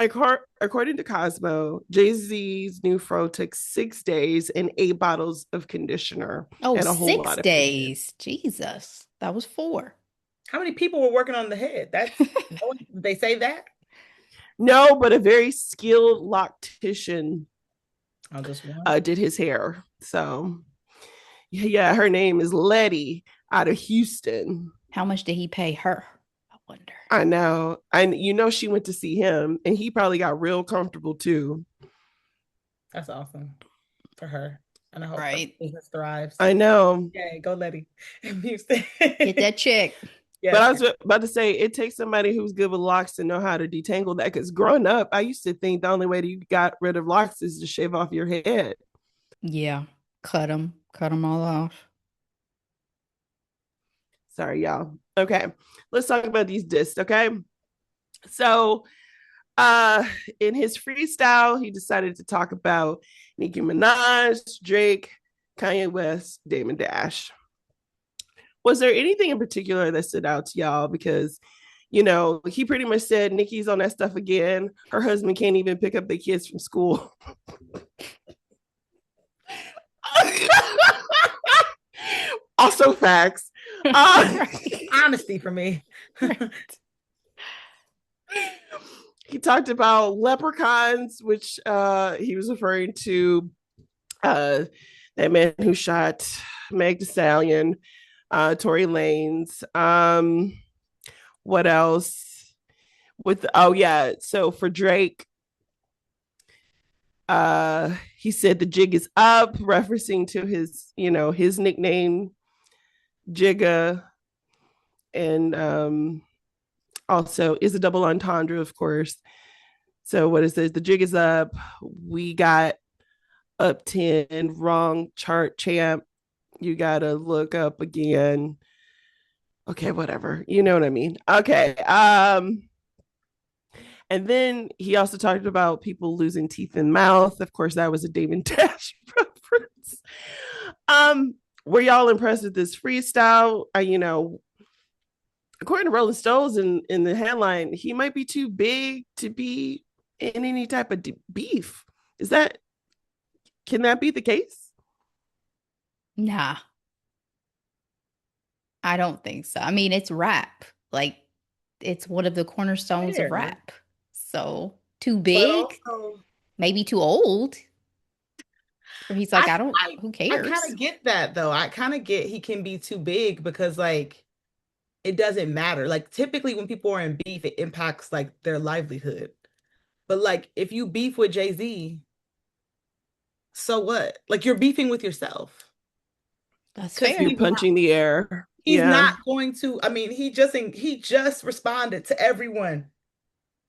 According to Cosmo, Jay-Z's new fro took 6 days and 8 bottles of conditioner Oh, and a whole six lot of food. days. Jesus. That was 4. How many people were working on the head? They say that? No, but a very skilled loctician I'll just one. did his hair. So, yeah, her name is Letty out of Houston. How much did he pay her? I wonder. I know. And she went to see him and he probably got real comfortable too. That's awesome for her. And I hope her Right. business thrives. I know. Yay, go Letty. Get that check. Yes. But I was about to say, it takes somebody who's good with locks to know how to detangle that. Because growing up, I used to think the only way that you got rid of locks is to shave off your head. Yeah. Cut them all off. Sorry, y'all. Okay, let's talk about these discs. Okay, so in his freestyle, he decided to talk about Nicki Minaj, Drake, Kanye West, Damon Dash. Was there anything in particular that stood out to y'all? Because he pretty much said Nicki's on that stuff again. Her husband can't even pick up the kids from school. Also facts. Honesty for me. He talked about leprechauns, which he was referring to that man who shot Meg Thee Stallion, Tory Lanez. What else? So for Drake, he said the jig is up, referencing to his nickname Jigga, and also is a double entendre, of course. So what it says, the jig is up. We got up 10, wrong chart champ. You gotta look up again. Okay, whatever. You know what I mean. Okay. And then he also talked about people losing teeth and mouth. Of course, that was a Damon Dash reference. Were y'all impressed with this freestyle? According to Rolling Stones in the headline, he might be too big to be in any type of beef. Can that be the case? Nah, I don't think so. I mean, it's rap. Like, it's one of the cornerstones of rap. So, too big, maybe too old. Or he's like, who cares? I kind of get that though. I kind of get he can be too big because like it doesn't matter. Like typically when people are in beef, it impacts like their livelihood. But like if you beef with Jay-Z, so what? Like you're beefing with yourself. That's fair. You're punching the air. He's not going to. I mean, he just responded to everyone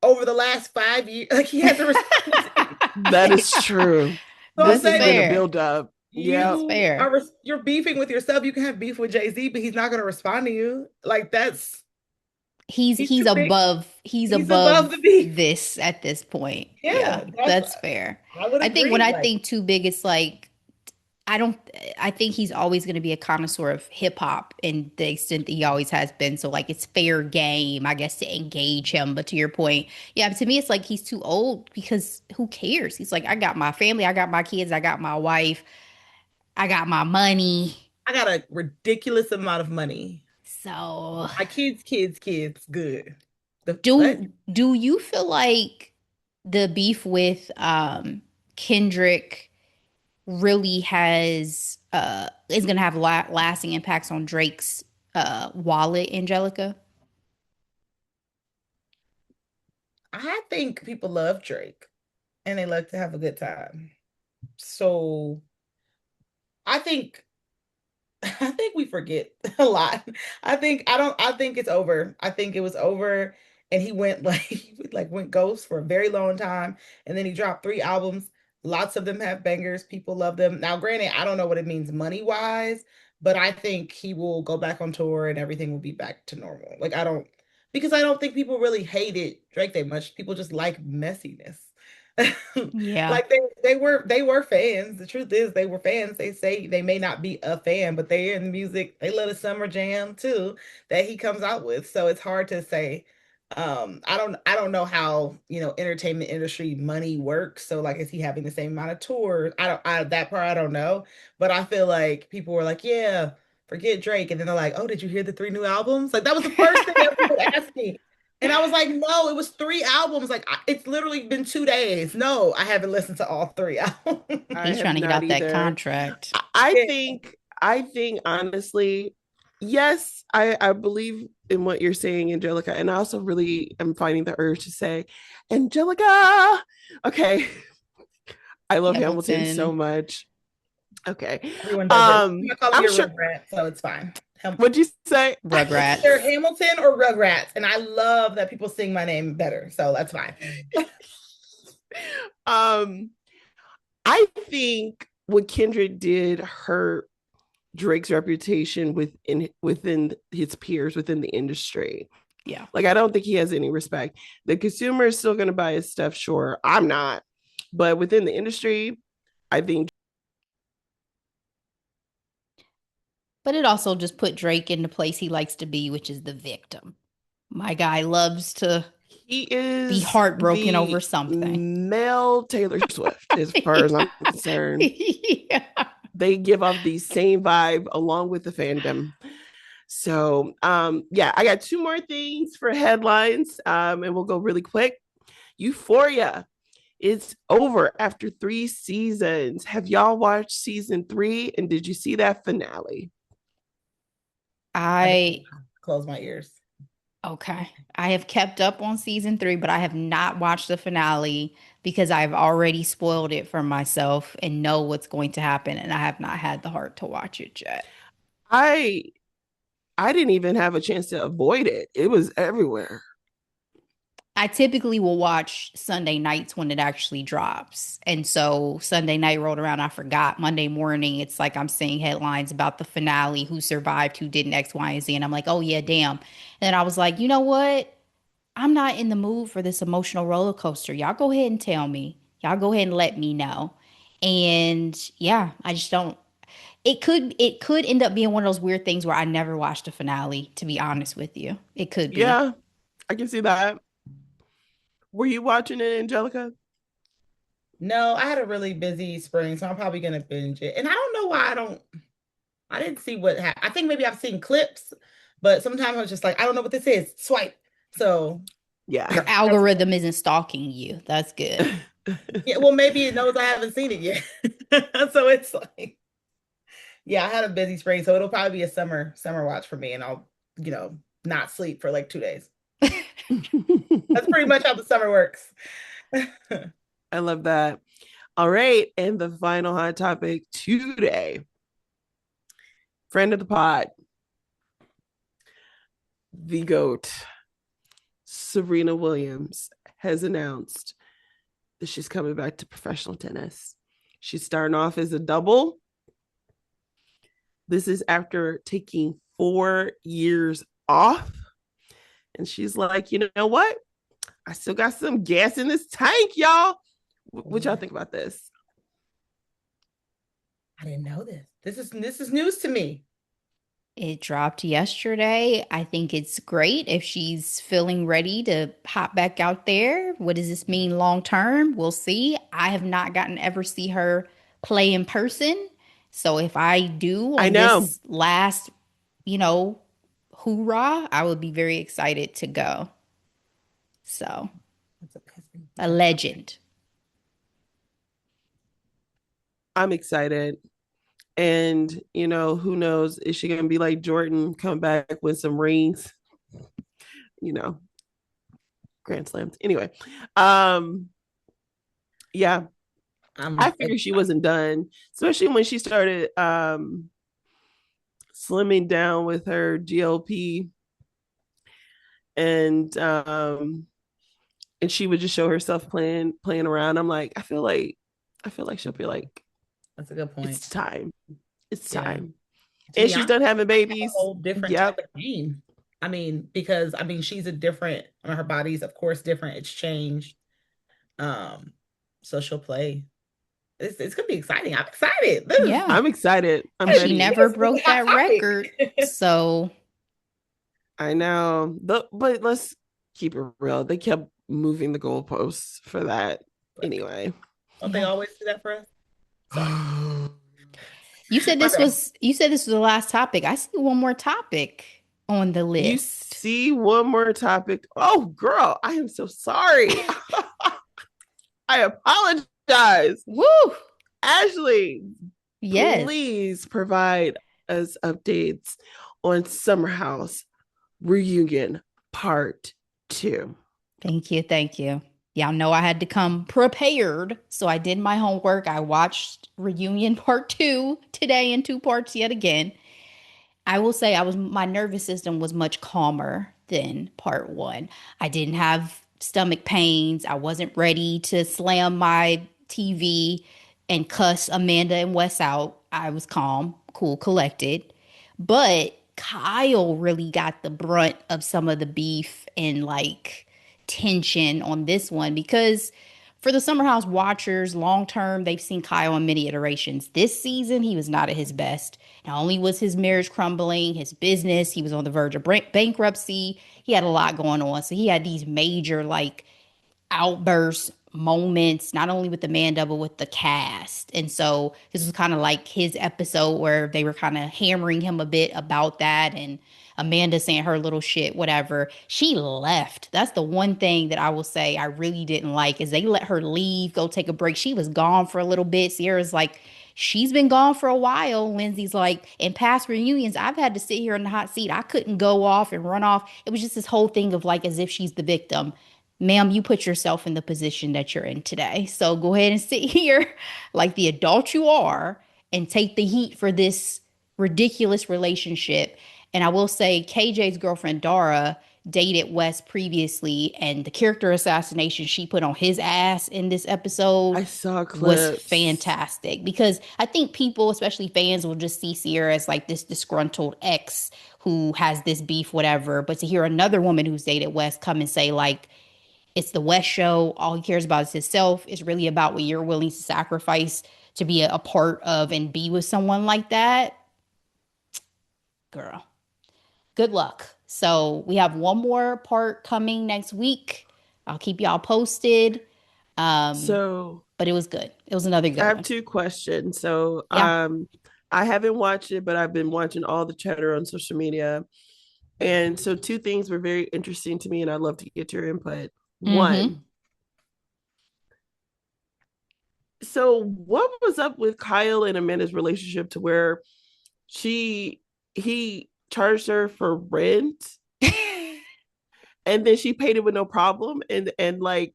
over the last 5 years. Like he hasn't responded. That is true. So this has been a build up. Yeah, fair. You're beefing with yourself. You can have beef with Jay-Z, but he's not going to respond to you. Like that's he's above the beef. This at this point. Yeah, that's fair. I think when I think too big, it's like I think he's always going to be a connoisseur of hip hop in the extent that he always has been. So like it's fair game, I guess, to engage him. But to your point, yeah, to me, it's like he's too old because who cares? He's like, I got my family, I got my kids, I got my wife, I got my money. I got a ridiculous amount of money. So my kids, good. Do you feel like the beef with Kendrick really is gonna have lasting impacts on Drake's wallet, Angelica? I think people love Drake and they love to have a good time. so I think I think we forget a lot. I think it's over. I think it was over and he went like he like went ghost for a very long time and then he dropped 3 albums. Lots of them have bangers. People love them. Now, granted, I don't know what it means money-wise, but I think he will go back on tour and everything will be back to normal. Like I don't because I don't think people really hated Drake that much. People just like messiness. Yeah. Like they were fans. The truth is they were fans. They say they may not be a fan, but they're in the music. They love a summer jam too that he comes out with. So it's hard to say. I don't know how, entertainment industry money works. So like is he having the same amount of tours? I that part I don't know. But I feel like people were like, yeah, forget Drake. And then they're like, oh, did you hear the 3 new albums? Like that was the first thing everyone asked me. And I was like, no, it was 3 albums. Like it's literally been 2 days. No, I haven't listened to all 3 albums. I He's have trying to get not out that either. contract. I Yeah. think I think honestly, yes, I believe in what you're saying, Angelica, and I also really am finding the urge to say, Angelica. Okay, I love Hamilton so Hamilton. much. Okay, Everyone does it. I'm gonna call I'm you a sure. Rugrat, so it's fine. What'd you say? It's either Rugrats. Hamilton or Rugrats, and I love that people sing my name better, so that's fine. um, I think what Kendrick did hurt Drake's reputation within his peers within the industry. Yeah. Like I don't think he has any respect. The consumer is still going to buy his stuff, sure. I'm not, but within the industry, I think But it also just put Drake in the place he likes to be, which is the victim. My guy loves to he be is heartbroken over the something. male Taylor Swift, as far as I'm concerned. Yeah. They give off the same vibe along with the fandom. So yeah, I got 2 more things for headlines. And we'll go really quick. Euphoria is over after 3 seasons. Have y'all watched season 3? And did you see that finale? I didn't I close my ears. Okay. I have kept up on season 3, but I have not watched the finale because I've already spoiled it for myself and know what's going to happen, and I have not had the heart to watch it yet. I I didn't even have a chance to avoid it. It was everywhere. I typically will watch Sunday nights when it actually drops. And so Sunday night rolled around, I forgot. Monday morning, it's like I'm seeing headlines about the finale, who survived, who didn't, X, Y, and Z. And I'm like, oh, yeah, damn. And I was like, you know what? I'm not in the mood for this emotional roller coaster. Y'all go ahead and tell me. Y'all go ahead and let me know. And yeah, I just don't. It could end up being one of those weird things where I never watched a finale, to be honest with you. It could be. Yeah, I can see that. Were you watching it, Angelica? No, I had a really busy spring, so I'm probably gonna binge it. And I don't know why I didn't see what happened. I think maybe I've seen clips, but sometimes I was just like, I don't know what this is. Swipe. So Yeah. Your algorithm isn't stalking you. That's good. yeah, well, maybe it knows I haven't seen it yet. So it's like, yeah, I had a busy spring, so it'll probably be a summer watch for me, and I'll, not sleep for like 2 days. That's pretty much how the summer works. I love that. All right. And the final hot topic today, friend of the pod, the GOAT, Serena Williams, has announced that she's coming back to professional tennis. She's starting off as a double. This is after taking 4 years off. And she's like, you know what? I still got some gas in this tank, y'all. What y'all think about this? I didn't know this. This is news to me. It dropped yesterday. I think it's great if she's feeling ready to hop back out there. What does this mean long term? We'll see. I have not gotten to ever see her play in person. So if I do I on know. this last, you know, hoorah, I would be very excited to go. So, a legend. I'm excited. And, who knows? Is she going to be like Jordan, come back with some rings? You know, Grand Slams. Anyway, yeah, I I'm figured she wasn't done, especially when she started slimming down with her GLP and she would just show herself playing around. I'm like, I feel like she'll be like, That's a good point. it's time. It's Yeah. time. To And be she's honest, done having a babies. whole different type Yep. of game. I mean, because I mean, she's a different. I mean, her body's of course different. It's changed. Um, so she'll play. It's gonna be exciting. I'm excited. Yeah. I'm excited. I'm And she ready. never This is broke a hot that topic. record. So I know. But let's keep it real. They kept moving the goalposts for that anyway. Don't they yeah. always do that for us? Sorry. My bad. You said this was the last topic. I see one more topic on the You list. see one more topic. Oh, girl, I am so sorry. I apologize. Woo! Ashley, Yes. please provide us updates on Summer House Reunion Part 2. Thank you. Thank you. Y'all know I had to come prepared. So I did my homework. I watched Reunion Part 2 today in two parts yet again. I will say my nervous system was much calmer than part 1. I didn't have stomach pains. I wasn't ready to slam my TV and cuss Amanda and Wes out. I was calm, cool, collected. But Kyle really got the brunt of some of the beef and like tension on this one because for the Summer House watchers, long term, they've seen Kyle in many iterations. This season, he was not at his best. Not only was his marriage crumbling, his business, he was on the verge of bankruptcy. He had a lot going on. So he had these major, like, outburst moments, not only with the Amanda, but with the cast. And so this was kind of like his episode where they were kind of hammering him a bit about that and Amanda saying her little shit, whatever. She left. That's the one thing that I will say I really didn't like is they let her leave, go take a break. She was gone for a little bit. Sierra's like, she's been gone for a while. Lindsay's like, in past reunions, I've had to sit here in the hot seat. I couldn't go off and run off. It was just this whole thing of like as if she's the victim. Ma'am, you put yourself in the position that you're in today. So go ahead and sit here like the adult you are and take the heat for this ridiculous relationship. And I will say, KJ's girlfriend, Dara, dated Wes previously, and the character assassination she put on his ass in this episode I saw was clips. fantastic because I think people, especially fans, will just see Sierra as like this disgruntled ex who has this beef, whatever. But to hear another woman who's dated Wes come and say, like, it's the West show. All he cares about is himself. It's really about what you're willing to sacrifice to be a part of and be with someone like that. Girl, good luck. So we have one more part coming next week. I'll keep y'all posted. So But it was good. It was another I good have one. two questions. So Yeah. I haven't watched it, but I've been watching all the chatter on social media. And so two things were very interesting to me, and I'd love to get your input. Mm-hmm. One, so what was up with Kyle and Amanda's relationship to where he charged her for rent and then she paid it with no problem and like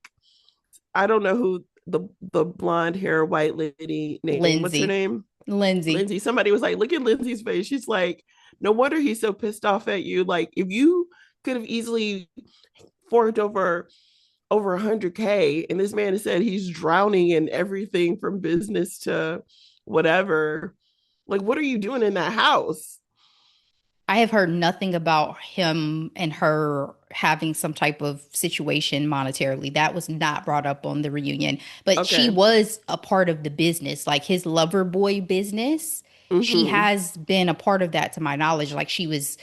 I don't know who the blonde hair white lady name. What's her Lindsay. name? Lindsay. Lindsay. Somebody was like, look at Lindsay's face. She's like, no wonder he's so pissed off at you. Like, if you could have easily forked over 100K, and this man has said he's drowning in everything from business to whatever. Like, what are you doing in that house? I have heard nothing about him and her having some type of situation monetarily. That was not brought up on the reunion. But she Okay. was a part of the business, like his lover boy business. She Mm-hmm. has been a part of that to my knowledge. Like she was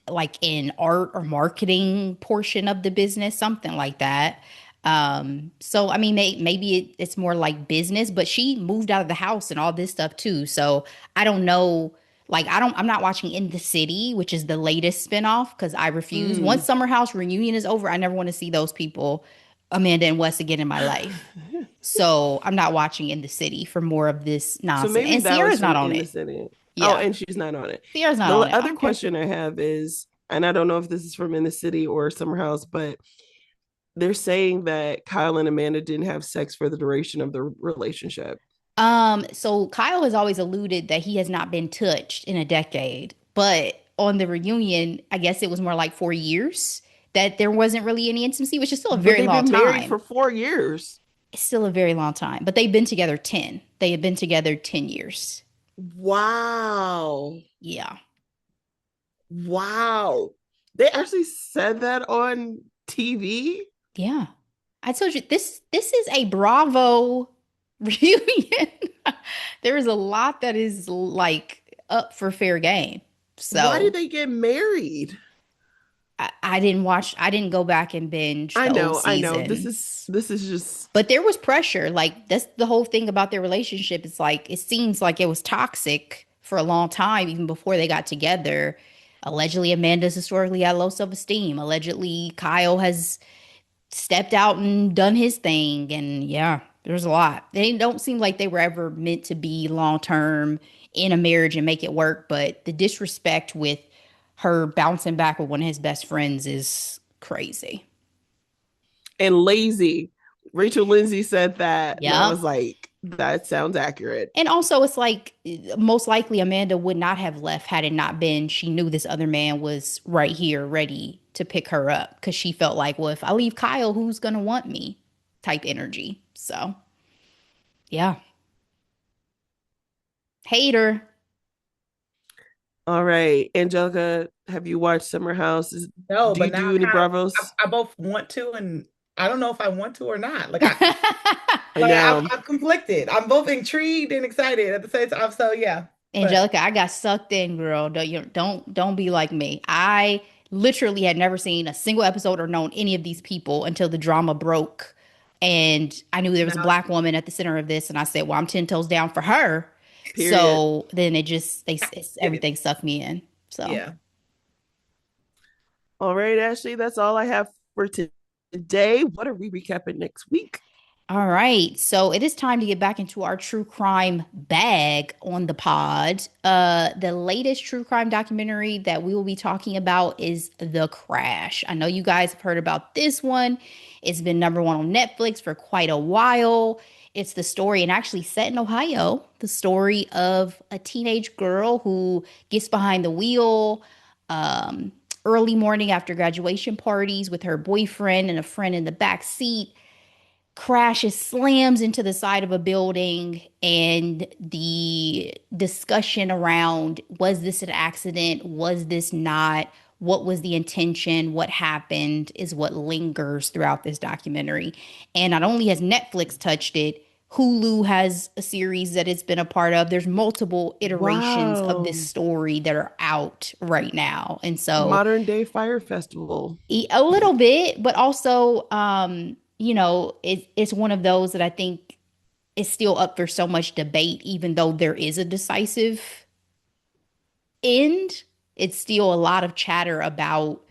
like in art or marketing portion of the business, something like that. So I mean, maybe it's more like business, but she moved out of the house and all this stuff too. So I don't know. Like I'm not watching In the City, which is the latest spinoff, because I refuse. Once Mm. Summer House reunion is over, I never want to see those people, Amanda and Wes, again in my life. So I'm not watching In the City for more of this So nonsense. maybe And that was Sierra's from not on In the it. City. Oh, Yeah, and she's not on it. Sierra's not The on it. I other don't care. question I have is, and I don't know if this is from In the City or Summer House, but they're saying that Kyle and Amanda didn't have sex for the duration of the relationship. So Kyle has always alluded that he has not been touched in a decade, but on the reunion, I guess it was more like 4 years that there wasn't really any intimacy, which is still a But very they've long been married time. for 4 years. It's still a very long time, but they've been together 10. They have been together 10 years. Wow. Yeah. Wow. They actually said that on TV. Yeah. I told you this is a Bravo reunion. There is a lot that is like up for fair game. Why did So they get married? I didn't watch, I didn't go back and binge I the old know, I know. This is seasons. this is just But there was pressure. Like that's the whole thing about their relationship. It's like it seems like it was toxic for a long time, even before they got together. Allegedly, Amanda's historically had low self-esteem. Allegedly, Kyle has stepped out and done his thing. And yeah, there's a lot. They don't seem like they were ever meant to be long term in a marriage and make it work. But the disrespect with her bouncing back with one of his best friends is crazy. and lazy. Rachel Lindsay said that, and I Yep. was like, that sounds accurate. And also, it's like most likely Amanda would not have left had it not been she knew this other man was right here ready to pick her up because she felt like, well, if I leave Kyle, who's going to want me type energy. So, yeah. Hater. All right, Angelica, have you watched Summer House? No, Do you but now do any I, Bravos? I both want to, and I don't know if I want to or not. Like I I know. I'm conflicted. I'm both intrigued and excited at the same time. So yeah, but Angelica, I got sucked in, girl. Don't be like me. I literally had never seen a single episode or known any of these people until the drama broke. And I knew there was a now, black woman at the center of this, and I said, "Well, I'm 10 toes down for her." Period. So then yeah, everything sucked me in. So yeah. All right, Ashley, that's all I have for today. What are we recapping next week? all right. So it is time to get back into our true crime bag on the pod. The latest true crime documentary that we will be talking about is The Crash. I know you guys have heard about this one. It's been number one on Netflix for quite a while. It's the story, and actually set in Ohio, the story of a teenage girl who gets behind the wheel early morning after graduation parties with her boyfriend and a friend in the back seat, crashes, slams into the side of a building, and the discussion around was this an accident? Was this not? What was the intention? What happened is what lingers throughout this documentary. And not only has Netflix touched it, Hulu has a series that it's been a part of. There's multiple iterations of this Wow. story that are out right now. And so Modern Day Fire Festival. a little bit, but also, it's one of those that I think is still up for so much debate, even though there is a decisive end. It's still a lot of chatter about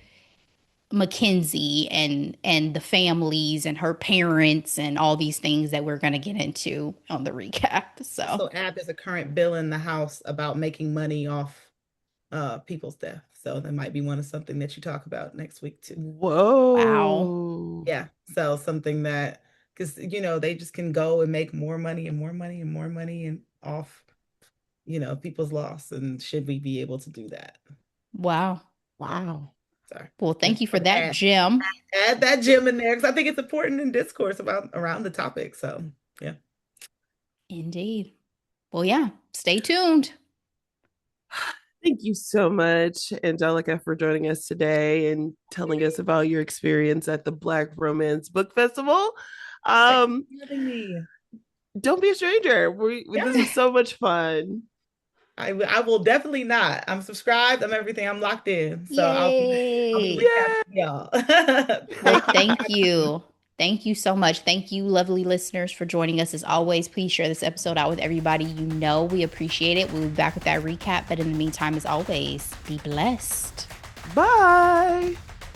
Mackenzie and the families and her parents and all these things that we're going to get into on the recap. So, So add there's a current bill in the House about making money off people's death. So that might be one of something that you talk about next week too. wow. Whoa. Yeah. So something that because they just can go and make more money and more money and more money and off, people's loss. And should we be able to do that? Wow. Wow. Sorry. Well, thank Just you for that, add, Jim. add that gem in there because I think it's important in discourse about around the topic. So yeah. Indeed. Well, yeah, stay tuned. Thank you so much, Angelica, for joining us today and telling us about your experience at the Black Romance Book Festival. Thanks Um, for having me. don't be a stranger. This Yeah. was so much fun. I will definitely not. I'm subscribed. I'm everything. I'm locked in. So I'll be Yay. recapping Yeah. y'all. Well, thank you. Thank you so much. Thank you, lovely listeners, for joining us. As always, please share this episode out with everybody you know. We appreciate it. We'll be back with that recap. But in the meantime, as always, be blessed. Bye.